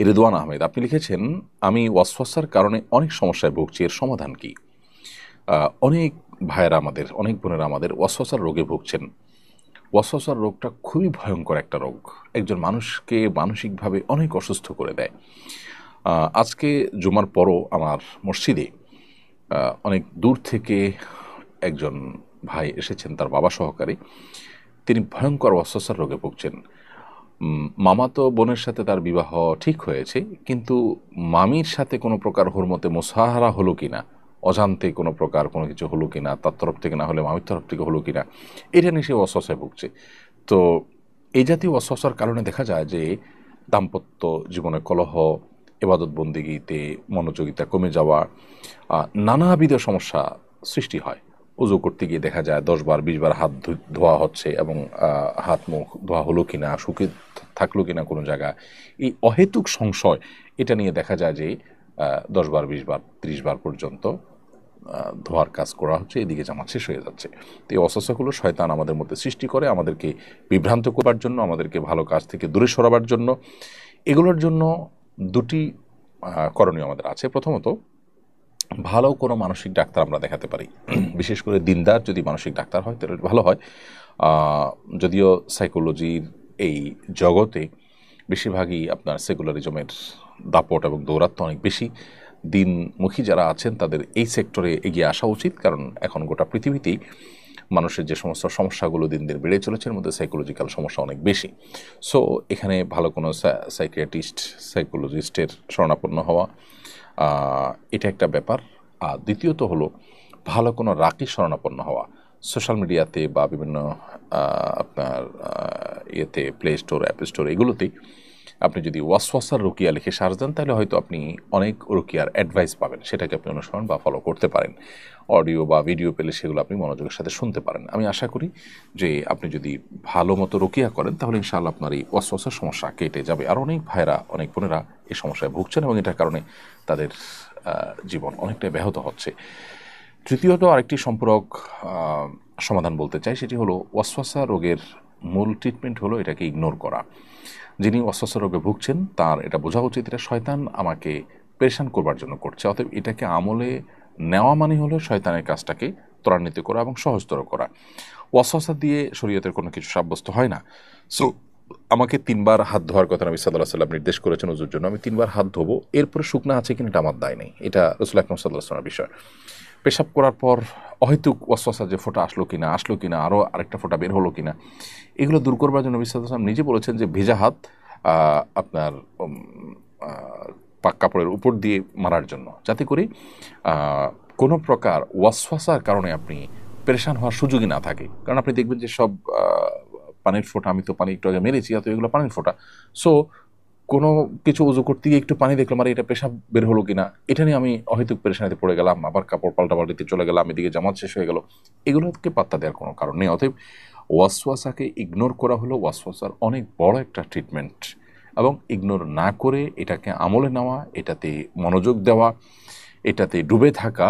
রিদওয়ান আহমেদ, আপনি লিখেছেন, আমি ওয়াসওয়াসার কারণে অনেক সমস্যায় ভুগছি, এর সমাধান কি? অনেক ভাইয়েরা আমাদের, অনেক বোনেরা আমাদের ওয়াসওয়াসার রোগে ভুগছেন। ওয়াসওয়াসার রোগটা খুবই ভয়ঙ্কর একটা রোগ, একজন মানুষকে মানসিকভাবে অনেক অসুস্থ করে দেয়। আজকে জুমার পরও আমার মসজিদে অনেক দূর থেকে একজন ভাই এসেছেন তার বাবা সহকারে। তিনি ভয়ঙ্কর ওয়াসওয়াসার রোগে ভুগছেন। মামাতো বোনের সাথে তার বিবাহ ঠিক হয়েছে, কিন্তু মামির সাথে কোনো প্রকার হুরমতে মুসাহারা হলো কিনা, অজান্তে কোনো প্রকার কোনো কিছু হলো কিনা, তার তরফ থেকে না হলে মামির তরফ থেকে হলো কিনা, এটা নিয়ে সে ওয়াসওয়াসায় ভুগছে। তো এই জাতীয় ওয়াসওয়াসার কারণে দেখা যায় যে দাম্পত্য জীবনে কলহ, ইবাদত বন্দেগীতে মনোযোগিতা কমে যাওয়া, নানাবিধ সমস্যা সৃষ্টি হয়। উজু করতে গিয়ে দেখা যায় 10 বার 20 বার হাত ধোয়া হচ্ছে, এবং হাত মুখ ধোয়া হলো কিনা, শুকে থাকলো কিনা কোনো জায়গা, এই অহেতুক সংশয়, এটা নিয়ে দেখা যায় যে 10 বার 20 বার 30 বার পর্যন্ত ধোয়ার কাজ করা হচ্ছে, এদিকে জামাত শেষ হয়ে যাচ্ছে। তো এই অস্বস্থাগুলো শয়তান আমাদের মধ্যে সৃষ্টি করে, আমাদেরকে বিভ্রান্ত করবার জন্য, আমাদেরকে ভালো কাজ থেকে দূরে সরাবার জন্য। এগুলোর জন্য দুটি করণীয় আমাদের আছে। প্রথমত, ভালো কোনো মানসিক ডাক্তার আমরা দেখাতে পারি, বিশেষ করে দিনদার যদি মানসিক ডাক্তার হয় তাহলে ভালো হয়। যদিও সাইকোলজির এই জগতে বেশিরভাগই আপনার সেকুলারিজমের দাপট এবং দৌরাত্ম্য অনেক বেশি। দিনমুখী যারা আছেন তাদের এই সেক্টরে এগিয়ে আসা উচিত, কারণ এখন গোটা পৃথিবীতেই মানুষের যে সমস্ত সমস্যাগুলো দিন দিন বেড়ে চলেছে, এর মধ্যে সাইকোলজিক্যাল সমস্যা অনেক বেশি। সো এখানে ভালো কোনো সাইকিয়াট্রিস্ট, সাইকোলজিস্টের শরণাপন্ন হওয়া, এটা একটা ব্যাপার। আর দ্বিতীয়ত হলো ভালো কোনো রাকির শরণাপন্ন হওয়া। সোশ্যাল মিডিয়াতে বা বিভিন্ন আপনার ইয়েতে, প্লে স্টোর, অ্যাপ স্টোর, এগুলোতেই আপনি যদি ওয়াসওয়াসার রুকিয়া লিখে সার্চ দেন, তাহলে হয়তো আপনি অনেক রুকিয়ার অ্যাডভাইস পাবেন, সেটাকে আপনি অনুসরণ বা ফলো করতে পারেন। অডিও বা ভিডিও পেলে সেগুলো আপনি মনোযোগের সাথে শুনতে পারেন। আমি আশা করি যে আপনি যদি ভালো মতো রুকিয়া করেন, তাহলে ইনশাআল্লাহ আপনার এই ওয়াসওয়াসার সমস্যা কেটে যাবে। আর অনেক ভাইরা, অনেক বোনেরা এই সমস্যায় ভুগছেন, এবং এটার কারণে তাদের জীবন অনেকটাই ব্যাহত হচ্ছে। তৃতীয়ত আরেকটি সম্পর্ক সমাধান বলতে চাই, সেটি হলো ওয়াসওয়াসা রোগের মূল ট্রিটমেন্ট হলো এটাকে ইগনোর করা। যিনি ওয়াসওয়াসা রোগে ভুগছেন তার এটা বোঝা উচিত এটা শয়তান আমাকে পেরেশান করবার জন্য করছে, অতএব এটাকে আমলে নেওয়া মানে হলো শয়তানের কাজটাকে ত্বরান্বিত করা এবং সহজতর করা। ওয়াসওয়াসা দিয়ে শরীয়তের কোনো কিছু সাব্যস্ত হয় না। সো আমাকে 3 বার হাত ধোয়ার কথা নবী সাল্লাল্লাহু আলাইহি ওয়াসাল্লাম নির্দেশ করেছেন ওযুর জন্য, আমি 3 বার হাত ধোবো, এরপরে শুকনা আছে কিনা এটা আমার দায় নেই, এটা রাসূল আকরাম সাল্লাল্লাহু আলাইহি ওয়াসাল্লামের বিষয়। পেশাব করার পর অহেতুক ওয়াসওয়াসা যে ফোঁটা আসলো কিনা, আরও আরেকটা ফোঁটা বের হলো কিনা, এগুলো দূর করবার জন্য নবী সাল্লাল্লাহু আলাইহি ওয়াসাল্লাম নিজে বলেছেন যে ভেজা হাত আপনার পাক কাপড়ের উপর দিয়ে মারার জন্য, যাতে করে কোনো প্রকার ওয়াসওয়াসার কারণে আপনি পেরেশান হওয়ার সুযোগই না থাকে। কারণ আপনি দেখবেন যে সব পানির ফোঁটা, আমি তো পানি একটু আগে মেরেছি, অত এগুলো পানির ফোঁটা। সো কোনো কিছু উজু করতে গিয়ে একটু পানি দেখলাম, আর এটা পেশাব বের হলো কিনা, এটা নিয়ে আমি অহেতুক পেরেশানিতে পড়ে গেলাম, আবার কাপড় পাল্টাপাল্টিতে চলে গেলাম, এদিকে জামাত শেষ হয়ে গেল। এগুলোকে পাত্তা দেওয়ার কোনো কারণ নেই। অতএব ওয়াসওয়াসাকে ইগনোর করা হলো ওয়াসওয়াসার অনেক বড় একটা ট্রিটমেন্ট, এবং ইগনোর না করে এটাকে আমলে নেওয়া, এটাতে মনোযোগ দেওয়া, এটাতে ডুবে থাকা,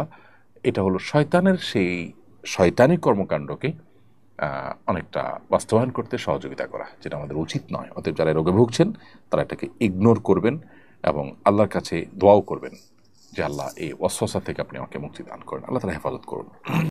এটা হলো শয়তানের সেই শয়তানি কর্মকাণ্ডকে অনেকটা বাস্তবায়ন করতে সহযোগিতা করা, যেটা আমাদের উচিত নয়। অতএব যারা রোগে ভুগছেন তারা এটাকে ইগনোর করবেন এবং আল্লাহর কাছে দোয়াও করবেন যে আল্লাহ এই ওয়াসওয়াসা থেকে আপনি আমাকে মুক্তি দান করেন, আল্লাহ তাআলা হেফাজত করুন।